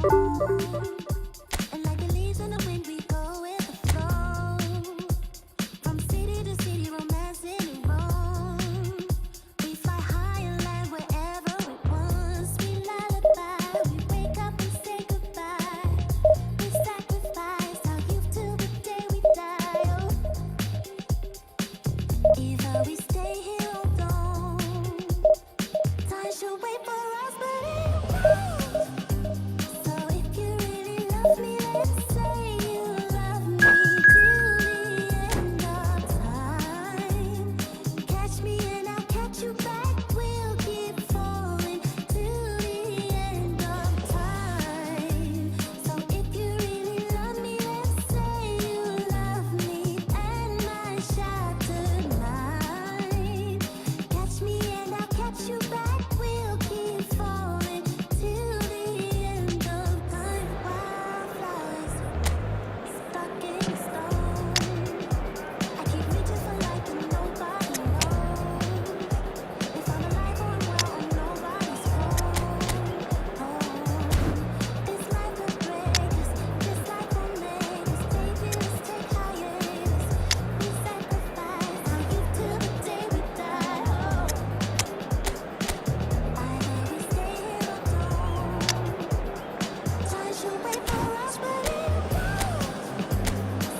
And like the leaves in the wind, we go with the flow. From city to city, romancing and roam. We fly high and land wherever it wants. We lullaby, we wake up and say goodbye. We sacrifice our youth till the day we die. Oh, either we stay here or don't. Time should wait for us, but it won't. So if you really love me, let's say you love me till the end of time. Catch me and I'll catch you back. We'll keep falling till the end of time. So if you really love me, let's say you love me and my shattered mind. Catch me and I'll catch you back. We'll keep falling till the end of time. Wildflowers stuck in stone. I keep reaching for light and nobody knows if I'm alive or well or nobody's home. This life will break us, this life will make us. Baby, let's take hiatus. We sacrifice our youth till the day we die. Either we stay here or don't. Time should wait for us, but it won't.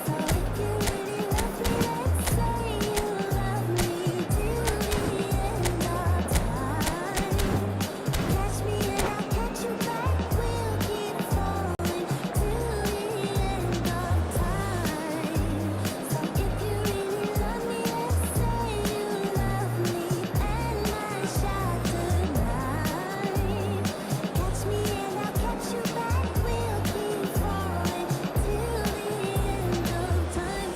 So if you really love me, let's say you love me till the end of time. Catch me and I'll catch you back. We'll keep falling till the end of time. So if you really love me, let's say you love me and my shattered mind. Catch me and I'll catch you back. We'll keep falling till the end of time.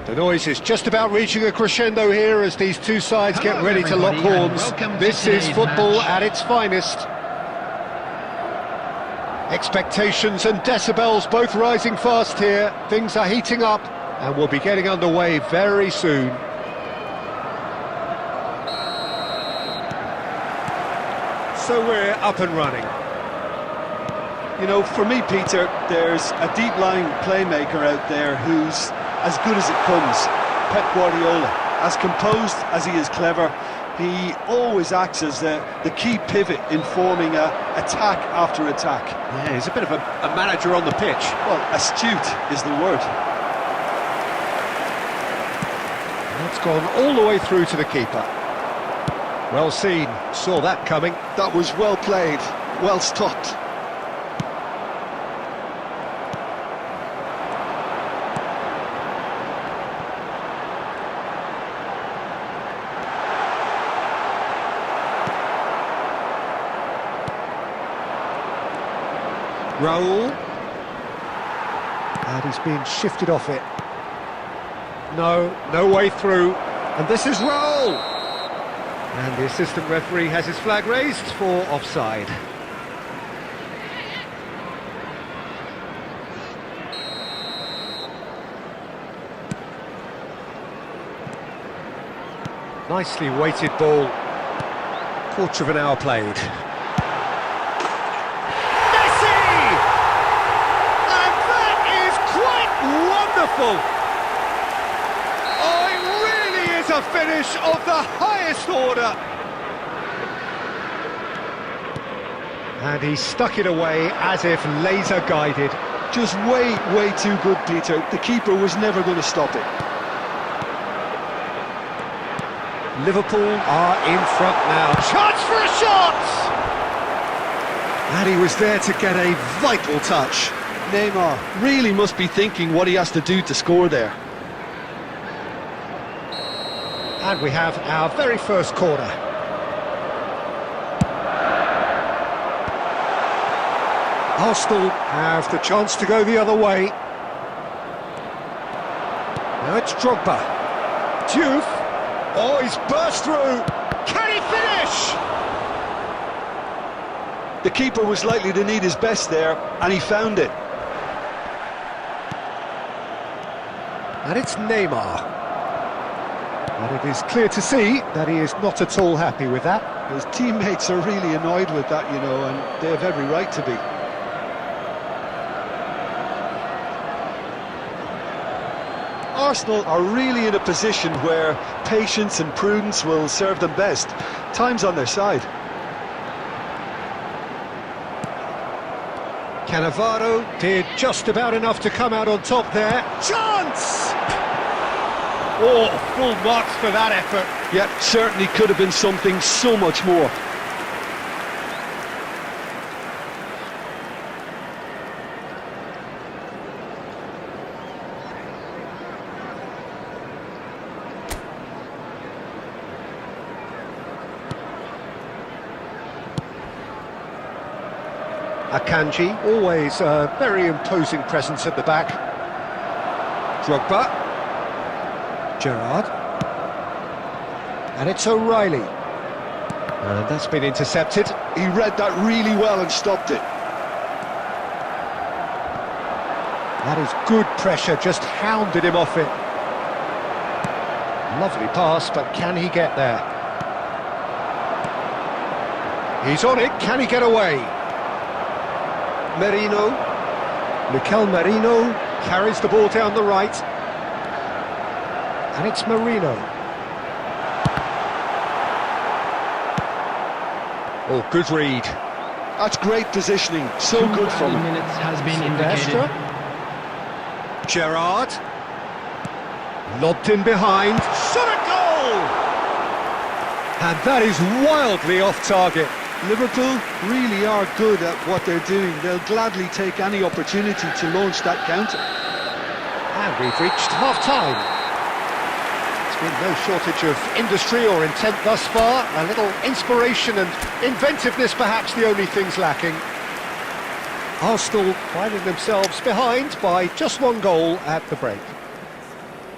The noise is just about reaching a crescendo here as these two sides get Hello, ready to lock everybody, and horns. welcome to This is today's football match. at its finest. Expectations and decibels both rising fast here. Things are heating up and we'll be getting underway very soon. So we're up and running. You know, for me, Peter, there's a deep-lying playmaker out there who's as good as it comes. Pep Guardiola. As composed as he is clever, he always acts as the key pivot in forming attack after attack. Yeah, he's a bit of a manager on the pitch. Well, astute is the word. That's gone all the way through to the keeper. Well seen, saw that coming. That was well played, well stopped. Raul. And he's being shifted off it. No way through. And this is Raul. And the assistant referee has his flag raised for offside. Nicely weighted ball. Quarter of an hour played. Wonderful! Oh, it really is a finish of the highest order! And he stuck it away as if laser-guided. Just way too good, Peter. The keeper was never going to stop it. Liverpool are in front now. Chance for a shot! And he was there to get a vital touch. Neymar really must be thinking what he has to do to score there. And we have our very first corner. Arsenal have the chance to go the other way. Now it's Drogba. Diouf. Oh, he's burst through. Can he finish? The keeper was likely to need his best there, and he found it. And it's Neymar. And it is clear to see that he is not at all happy with that. His teammates are really annoyed with that, you know, and they have every right to be. Arsenal are really in a position where patience and prudence will serve them best. Time's on their side. Cannavaro did just about enough to come out on top there. Chance! Oh, full marks for that effort. Yeah, certainly could have been something so much more. Akanji, always a very imposing presence at the back. Drogba. Gerrard. And it's O'Reilly. And that's been intercepted. He read that really well and stopped it. That is good pressure, just hounded him off it. Lovely pass, but can he get there? He's on it, can he get away? Merino. Mikel Merino carries the ball down the right. And it's Merino. Oh, good read. That's great positioning, so good from him. Minutes has been indicated. Gerrard. Lobbed in behind. Shot a goal! And that is wildly off target. Liverpool really are good at what they're doing. They'll gladly take any opportunity to launch that counter. And we've reached half-time. There's been no shortage of industry or intent thus far. A little inspiration and inventiveness perhaps the only things lacking. Arsenal finding themselves behind by just one goal at the break.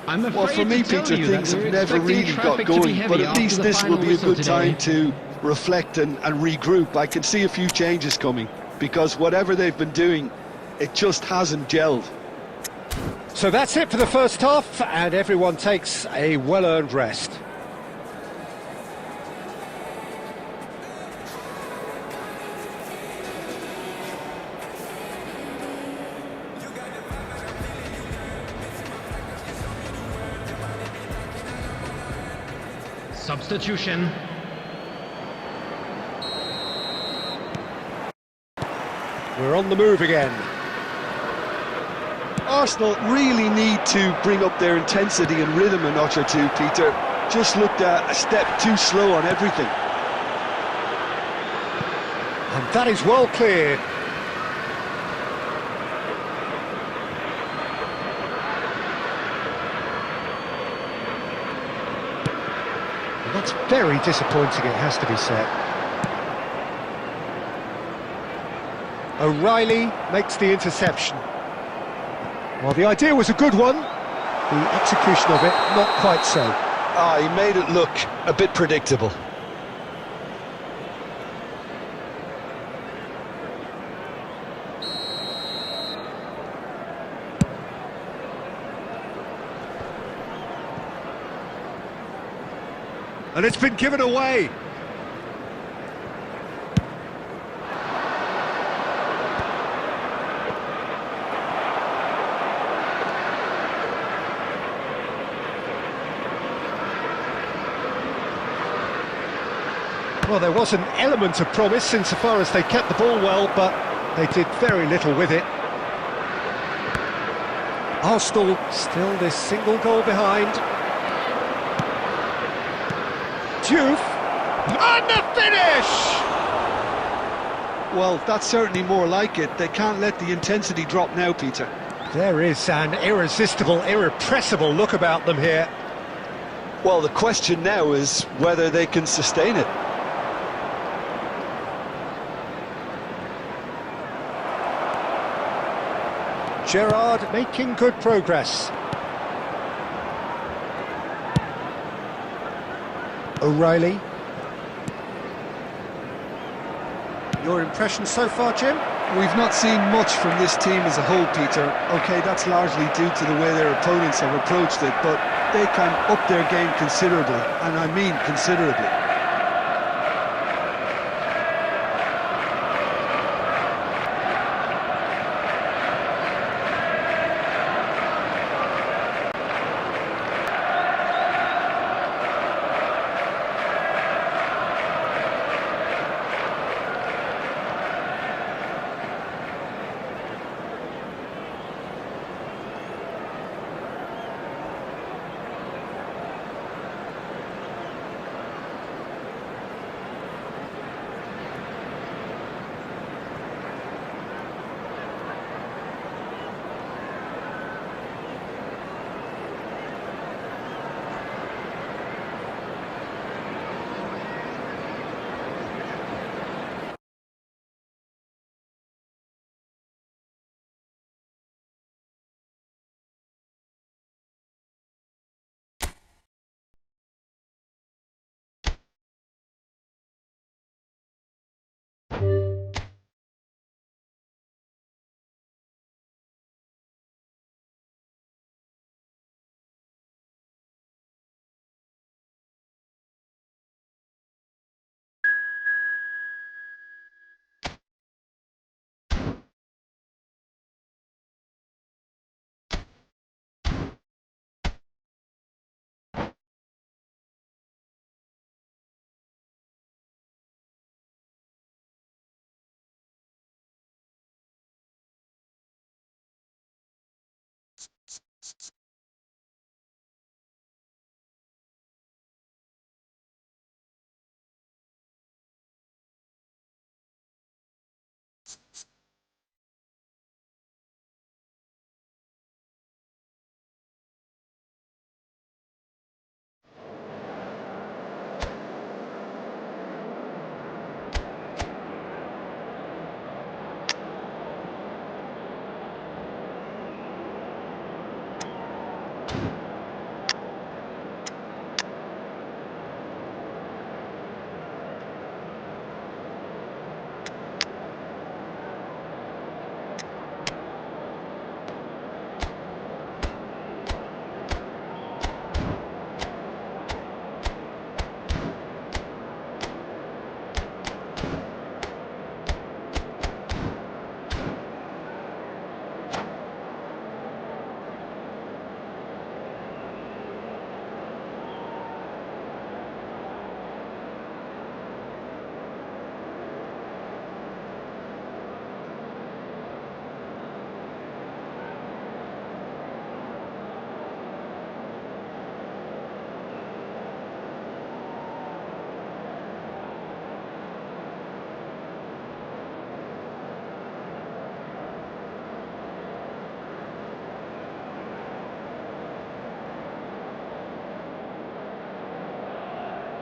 I'm afraid Well, for me, to tell Peter, you things that have we're never expecting really got traffic to be going, heavy but at after least the this will final be a whistle good today. time to reflect and regroup. I can see a few changes coming, because whatever they've been doing, it just hasn't gelled. So that's it for the first half, and everyone takes a well-earned rest. Substitution. We're on the move again. Arsenal really need to bring up their intensity and rhythm a notch or two, Peter. Just looked a step too slow on everything. And that is well cleared. And that's very disappointing, it has to be said. O'Reilly makes the interception. Well, the idea was a good one. The execution of it, not quite so. Ah, he made it look a bit predictable. And it's been given away. Well, there was an element of promise insofar as they kept the ball well, but they did very little with it. Arsenal still this single goal behind. Diouf, and the finish! Well, that's certainly more like it. They can't let the intensity drop now, Peter. There is an irresistible, irrepressible look about them here. Well, the question now is whether they can sustain it. Gerrard making good progress. O'Reilly. Your impression so far, Jim? We've not seen much from this team as a whole, Peter. OK, that's largely due to the way their opponents have approached it, but they can up their game considerably, and I mean considerably.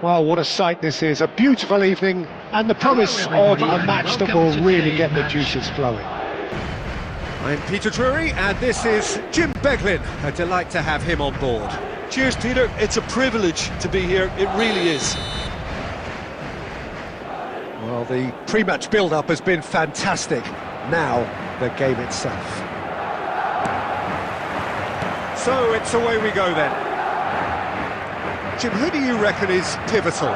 Well, what a sight this is. A beautiful evening and the promise of a match that will really get the juices flowing. I'm Peter Drury and this is Jim Beglin. A delight to have him on board. Cheers, Peter. It's a privilege to be here. It really is. Well, the pre-match build-up has been fantastic. Now, the game itself. So, it's away we go then. Jim, who do you reckon is pivotal?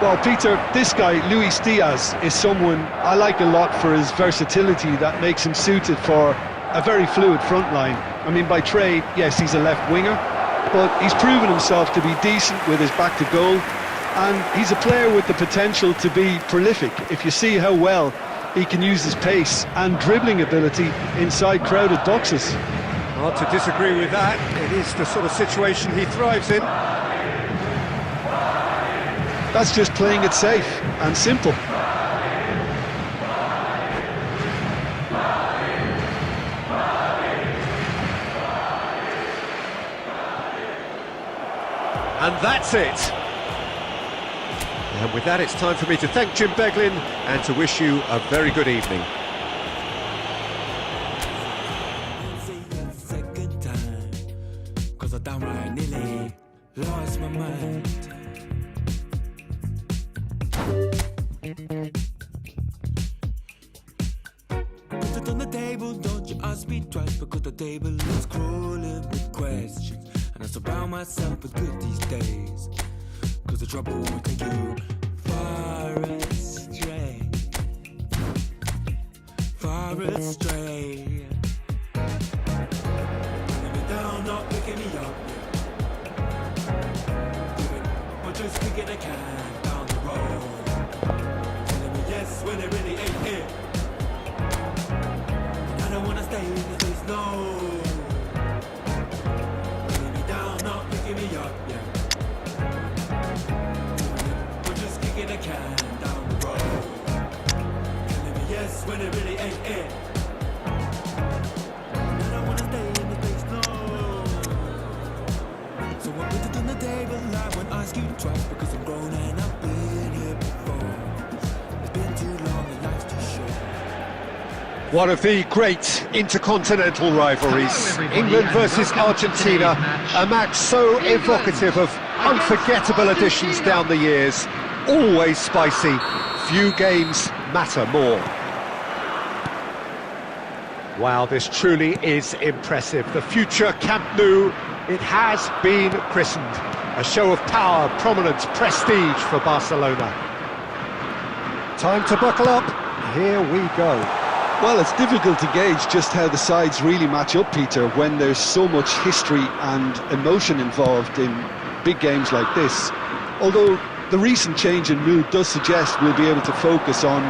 Well, Peter, this guy, Luis Diaz, is someone I like a lot for his versatility that makes him suited for a very fluid front line. I mean, by trade, yes, he's a left winger, but he's proven himself to be decent with his back to goal, and he's a player with the potential to be prolific. If you see how well he can use his pace and dribbling ability inside crowded boxes. Hard to disagree with that. It is the sort of situation he thrives in. That's just playing it safe and simple. And that's it. And with that, it's time for me to thank Jim Beglin and to wish you a very good evening. Second time, 'cause I downright nearly lost my mind. Put it on the table, don't you ask me twice, because the table is crawling with questions, and I surround myself with good these days, 'cause the trouble will take you far astray, far astray. Letting me down, not picking me up, or just kicking a can down the road, telling me yes when it really ain't it. I don't wanna stay in the place, no. Putting me down, not picking me up, yeah. We're just kicking a can down the road. Telling me yes when it really ain't it. I don't wanna stay in the place, no. So I put it on the table, I won't ask you twice, because I'm grown and I've been here before. It's been too long and life's too short. One of the great intercontinental rivalries, England versus Argentina, a match so evocative of unforgettable additions down the years, always spicy, few games matter more. Wow, this truly is impressive. The future Camp Nou, it has been christened. A show of power, prominence, prestige for Barcelona. Time to buckle up, here we go. Well, it's difficult to gauge just how the sides really match up, Peter, when there's so much history and emotion involved in big games like this. Although the recent change in mood does suggest we'll be able to focus on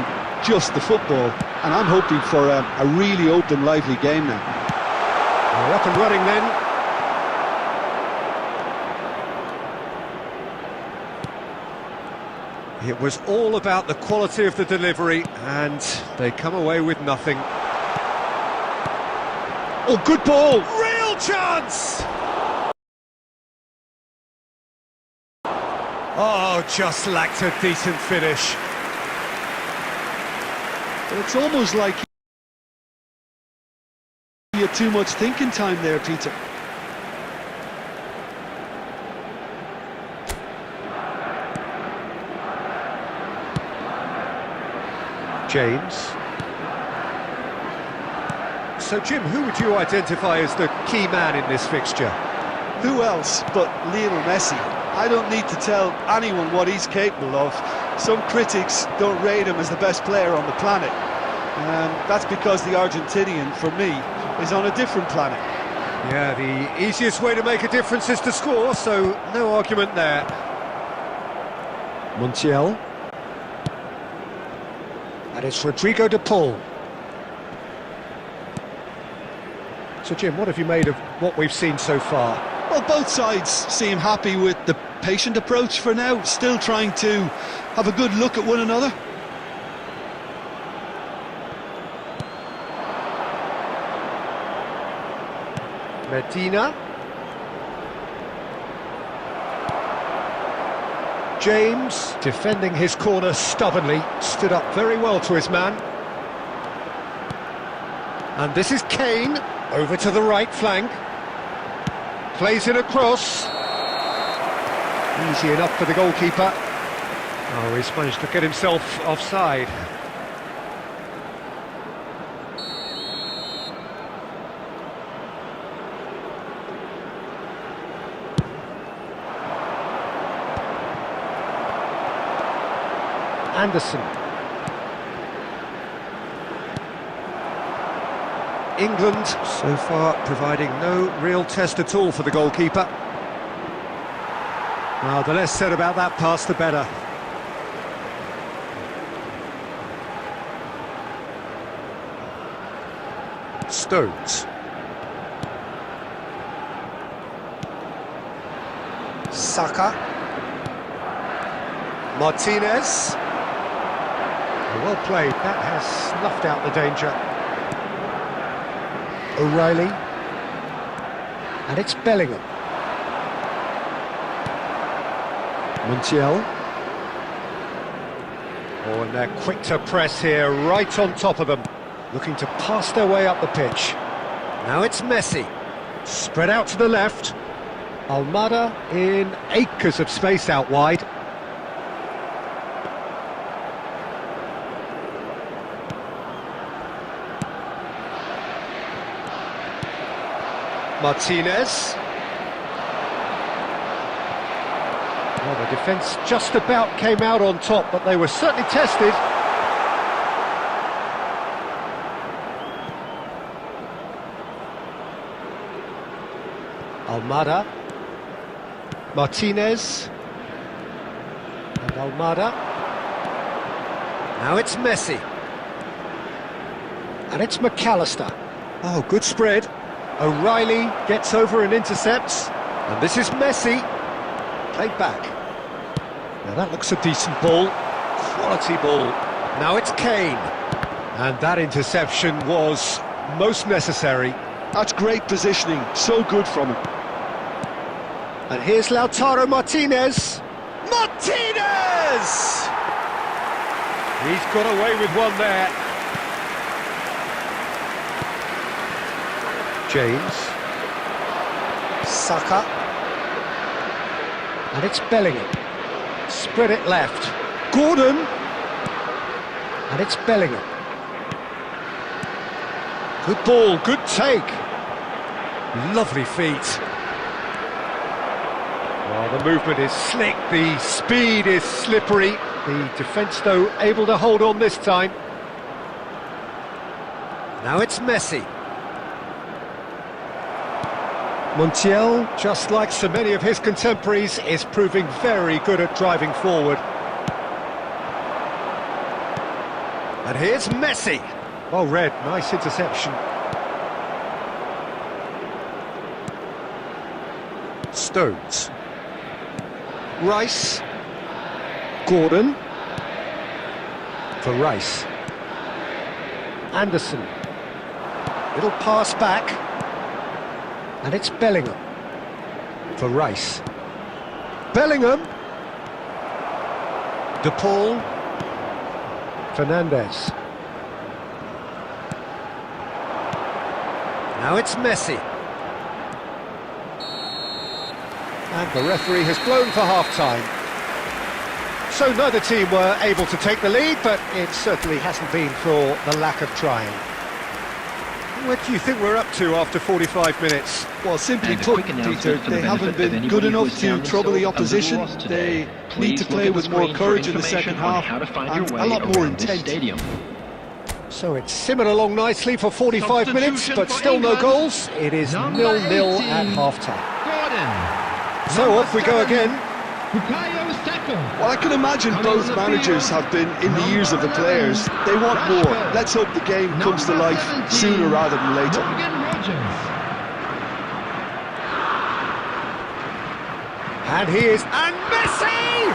just the football, and I'm hoping for a really open, lively game now. We're up and running then. It was all about the quality of the delivery, and they come away with nothing. Oh, good ball! Real chance! Oh, just lacked a decent finish. It's almost like he had too much thinking time there, Peter. James. So, Jim, who would you identify as the key man in this fixture? Who else but Lionel Messi? I don't need to tell anyone what he's capable of. Some critics don't rate him as the best player on the planet. That's because the Argentinian, for me, is on a different planet. Yeah, the easiest way to make a difference is to score, so no argument there. Montiel. And it's Rodrigo de Paul. So, Jim, what have you made of what we've seen so far? Well, both sides seem happy with the patient approach for now, still trying to have a good look at one another. Medina. James, defending his corner stubbornly, stood up very well to his man. And this is Kane, over to the right flank. Plays it across. Easy enough for the goalkeeper. Oh, he's managed to get himself offside. Anderson. England so far providing no real test at all for the goalkeeper. Well, the less said about that pass, the better. Stones. Saka. Martinez. Well played, that has snuffed out the danger. O'Reilly. And it's Bellingham. Montiel. Oh, and they're quick to press here, right on top of them. Looking to pass their way up the pitch. Now it's Messi. Spread out to the left. Almada in acres of space out wide. Martinez. Well, the defence just about came out on top, but they were certainly tested. Almada. Martinez. And Almada. Now it's Messi. And it's McAllister. Oh, good spread. O'Reilly gets over and intercepts, and this is Messi, played back. Now that looks a decent ball, quality ball. Now it's Kane, and that interception was most necessary. That's great positioning, so good from him. And here's Lautaro Martinez. Martinez! He's got away with one there. James. Saka. And it's Bellingham. Spread it left. Gordon. And it's Bellingham. Good ball, good take. Lovely feet. Well, the movement is slick, the speed is slippery. The defence, though, able to hold on this time. Now it's Messi. Montiel, just like so many of his contemporaries, is proving very good at driving forward. And here's Messi. Well read, nice interception. Stones. Rice. Gordon. For Rice. Anderson. Little pass back. And it's Bellingham. For Rice. Bellingham. De Paul. Fernandez. Now it's Messi. And the referee has blown for half-time. So neither team were able to take the lead, but it certainly hasn't been for the lack of trying. What do you think we're up to after 45 minutes? Well, simply And a put, quick announcement Peter, for the they haven't benefit of been good anybody who enough has to found trouble the themselves a opposition. little lost today. They Please need to look play at the with more screen for courage in the second information on half how to find your and way a lot more around this intent. stadium. So it's simmered along nicely for 45 minutes, Substitution but for still no England. goals. It is Number 0-0 at 18. half-time. Gordon. So off we go again. Bukayo Saka. Well, I can imagine both managers have been in the ears of the players. They want more. Let's hope the game comes to life sooner rather than later. Morgan Rogers. And he is... And Messi!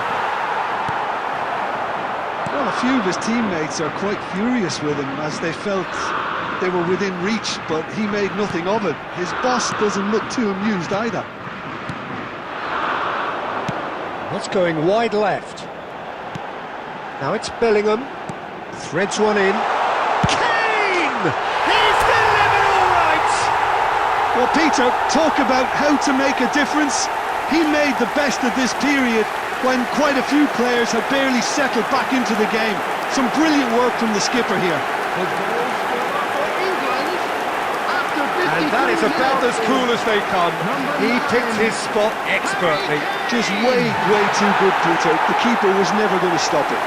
Well, a few of his teammates are quite furious with him as they felt they were within reach, but he made nothing of it. His boss doesn't look too amused either. That's going wide left. Now it's Bellingham. Threads one in. Kane! He's delivered all right! Well, Peter, talk about how to make a difference. He made the best of this period when quite a few players had barely settled back into the game. Some brilliant work from the skipper here. And that is about as cool as they come. He picked his spot expertly. Just way, way too good, Peter. The keeper was never going to stop it.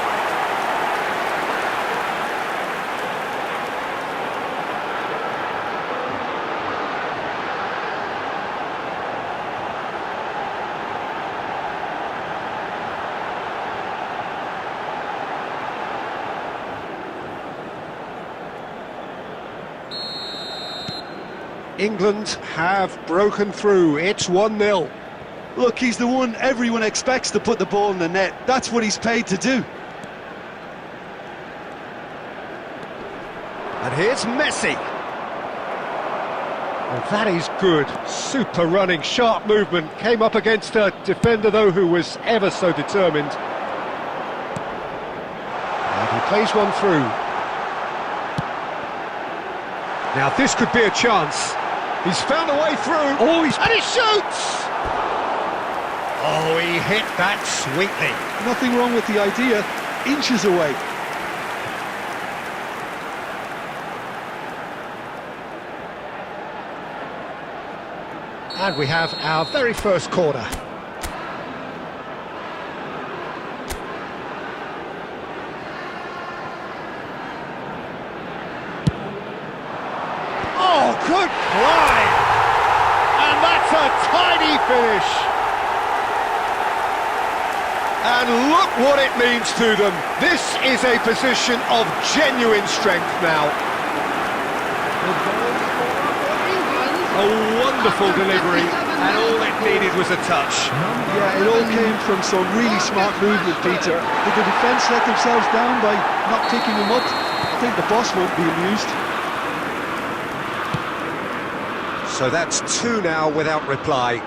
England have broken through. It's 1-0. Look, he's the one everyone expects to put the ball in the net. That's what he's paid to do. And here's Messi. And that is good. Super running, sharp movement. Came up against a defender, though, who was ever so determined. And he plays one through. Now this could be a chance. He's found a way through. Oh, and he shoots! Oh, he hit that sweetly. Nothing wrong with the idea. Inches away. And we have our very first corner. Oh, good play! And that's a tidy finish. And look what it means to them. This is a position of genuine strength now. A wonderful delivery, and all it needed was a touch. Yeah, it all came from some really smart movement, Peter. Did the defence let themselves down by not picking him up? I think the boss won't be amused. So that's two now without reply.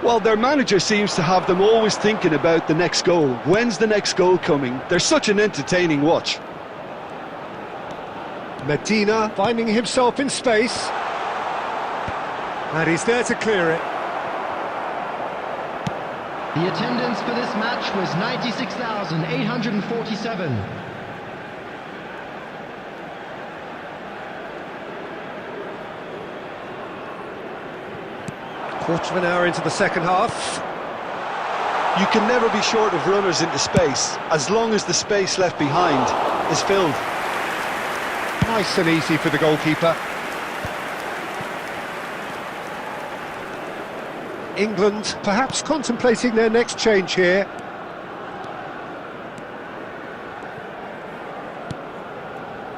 Well, their manager seems to have them always thinking about the next goal. When's the next goal coming? They're such an entertaining watch. Medina finding himself in space. And he's there to clear it. The attendance for this match was 96,847. Quarter of an hour into the second half. You can never be short of runners into space, as long as the space left behind is filled. Nice and easy for the goalkeeper. England perhaps contemplating their next change here.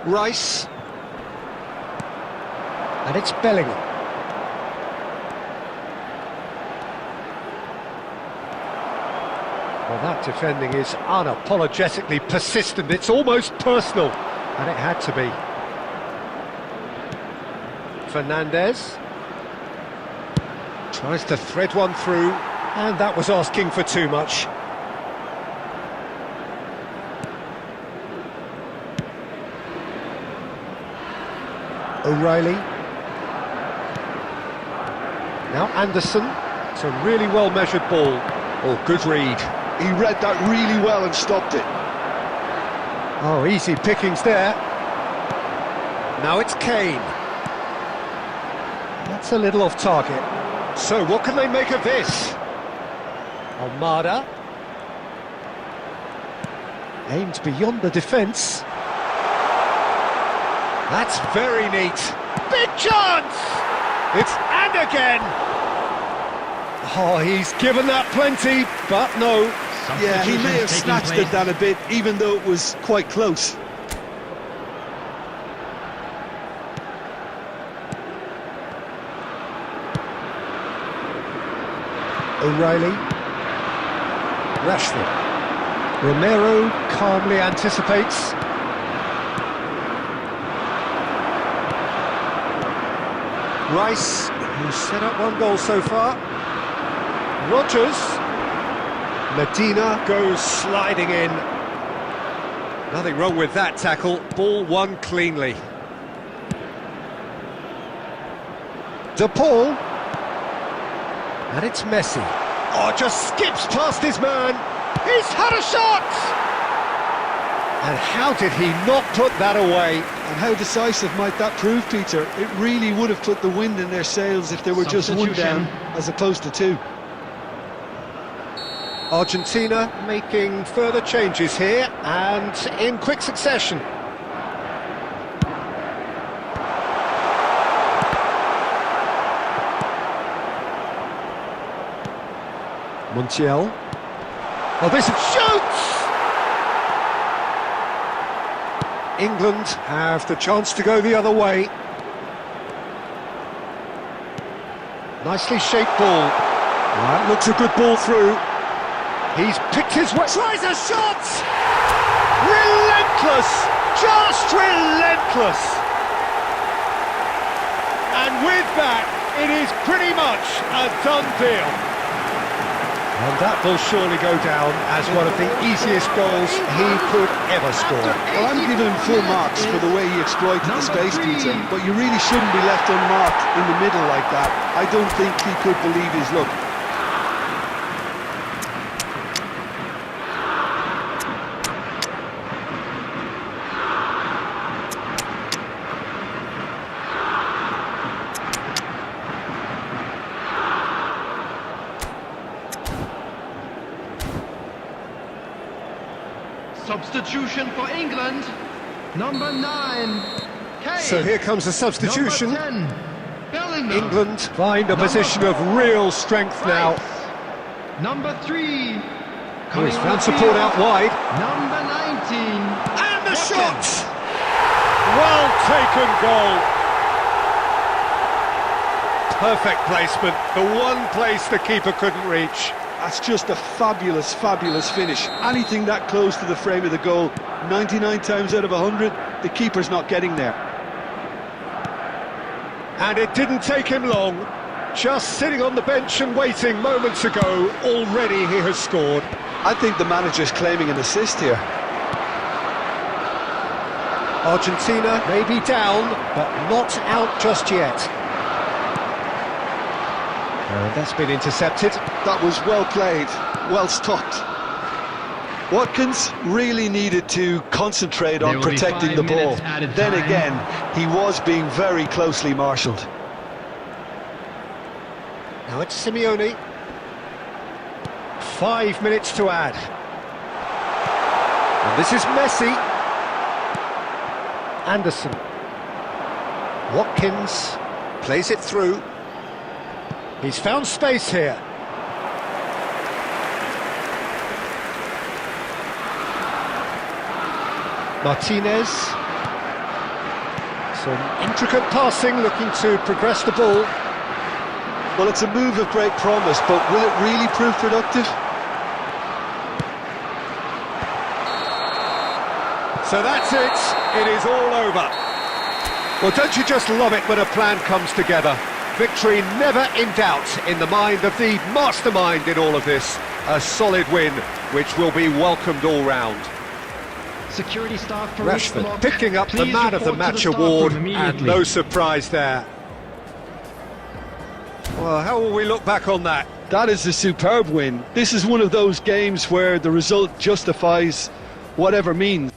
Rice. And it's Bellingham. Well, that defending is unapologetically persistent. It's almost personal, and it had to be. Fernandez tries to thread one through, and that was asking for too much. O'Reilly. Now Anderson. It's a really well-measured ball. Oh, good read. He read that really well and stopped it. Oh, easy pickings there. Now it's Kane. That's a little off target. So what can they make of this? Almada. Aimed beyond the defence. That's very neat. Big chance! It's and again! Oh, he's given that plenty, but no. Yeah, he may have Substitutions snatched taking at that a bit, even though it was quite close. O'Reilly. Rashford. Romero calmly anticipates. Rice, who's set up one goal so far. Rodgers. Medina goes sliding in. Nothing wrong with that tackle. Ball won cleanly. De Paul. And it's Messi. Oh, just skips past his man. He's had a shot! And how did he not put that away? And how decisive might that prove, Peter? It really would have put the wind in their sails if there were just one down, as opposed to two. Argentina making further changes here, and in quick succession. Montiel. Oh, this shoots! England have the chance to go the other way. Nicely shaped ball. That looks a good ball through. He's picked his way. Tries a shot! Relentless! Just relentless! And with that, it is pretty much a done deal. And that will surely go down as one of the easiest goals he could ever score. Well, I'm giving him full marks for the way he exploited the space, Peter, but you really shouldn't be left unmarked in the middle like that. I don't think he could believe his luck. Substitution for England, number 9. Kane. So here comes a substitution. Number 10, Bellingham. England find a position of real strength now. Rice. Number 3. Oh, he's found support out wide. Number 19. And the Watkins. shot! Well taken goal. Perfect placement. The one place the keeper couldn't reach. That's just a fabulous, fabulous finish. Anything that close to the frame of the goal, 99 times out of 100, the keeper's not getting there. And it didn't take him long. Just sitting on the bench and waiting moments ago, already he has scored. I think the manager's claiming an assist here. Argentina may be down, but not out just yet. And that's been intercepted. That was well played, well stopped. Watkins really needed to concentrate on There will be protecting 5 the ball. minutes added Then time. again, he was being very closely marshalled. Now it's Simeone. 5 minutes to add. And this is Messi. Anderson. Watkins plays it through. He's found space here. Martinez. Some intricate passing, looking to progress the ball. Well, it's a move of great promise, but will it really prove productive? So that's it. It is all over. Well, don't you just love it when a plan comes together? Victory never in doubt in the mind of the mastermind in all of this. A solid win, which will be welcomed all round. Security staff for Rashford picking up the Please Man of the report to Match staff award, room and immediately. no surprise there. Well, how will we look back on that? That is a superb win. This is one of those games where the result justifies whatever means.